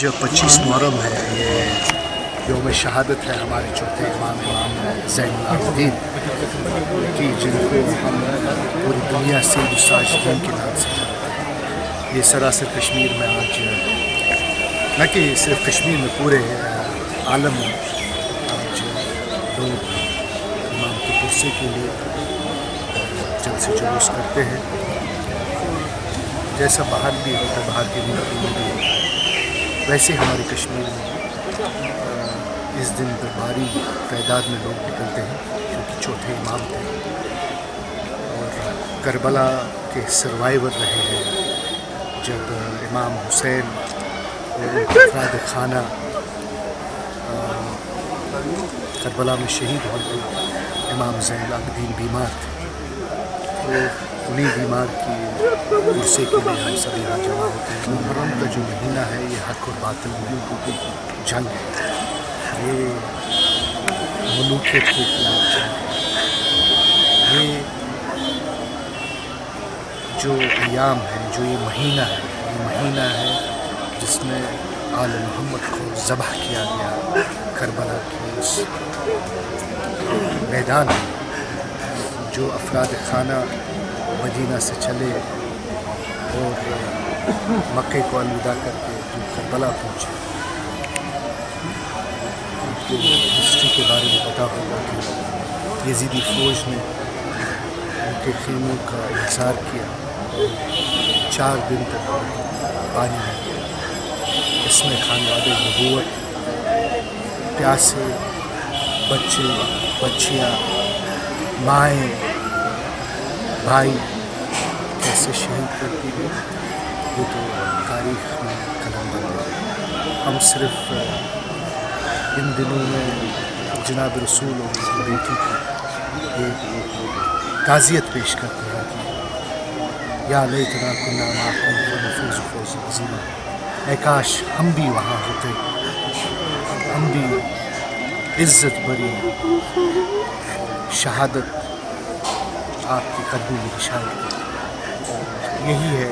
آج 25 محرم ہے، یہ یوم شہادت ہے ہمارے چوتھے امام زین العابدین کی، جن کو ہم پوری دنیا سے الساجدین کے نام سے جانتے ہیں۔ یہ سراسر کشمیر میں آج، نہ کہ صرف کشمیر میں، پورے عالم میں آج لوگ امام کے کرسی کے لیے جلد سے جلوس کرتے ہیں، جیسا باہر بھی ہوتا ہے، باہر کے ملکوں میں بھی ویسے ہمارے کشمیر میں اس دن بھاری تعداد میں لوگ نکلتے ہیں، کیونکہ چوتھے امام تھے اور کربلا کے سروائیور رہے ہیں۔ جب امام حسین اور افراد خانہ کربلا میں شہید ہوئے تھے، امام زین العابدین بیمار تھے، تو انہیں بیمار کی کرسی کے لیے ہم سب یہاں جمع ہوتے ہیں۔ محرم کا جو مہینہ ہے یہ حق اور باطل کی جنگ ہے، یہ ملوکیت کے خلاف جنگ ہے۔ یہ جو ایام ہے، جو یہ مہینہ ہے جس میں آل محمد کو ذبح کیا گیا کربلا کے اس میدان میں، جو افراد خانہ مدینہ سے چلے اور مکے کو الوداع کر کے جو کربلا پہنچے، ان کی ہسٹری کے بارے میں پتہ ہوگا کہ یزیدی فوج نے ان کے خیموں کا انحصار کیا، 4 دن تک پانی میں گیا۔ اس میں خانوادِ نبوت، پیاسے بچے بچیاں، مائیں بھائی کیسے شہید کرتی ہے، یہ تو تاریخ میں قلم بند ہے۔ ہم صرف ان دنوں میں جناب رسول اور اس کی بیٹی کی ایک تعزیت پیش کرتے ہیں کہ یا لیتنا کنا معکم فنفوز فوزا عظیما، اے کاش ہم بھی وہاں ہوتے، ہم بھی عزت بری شہادت آپ کے قدموں میں شامل کرتے۔ یہی ہے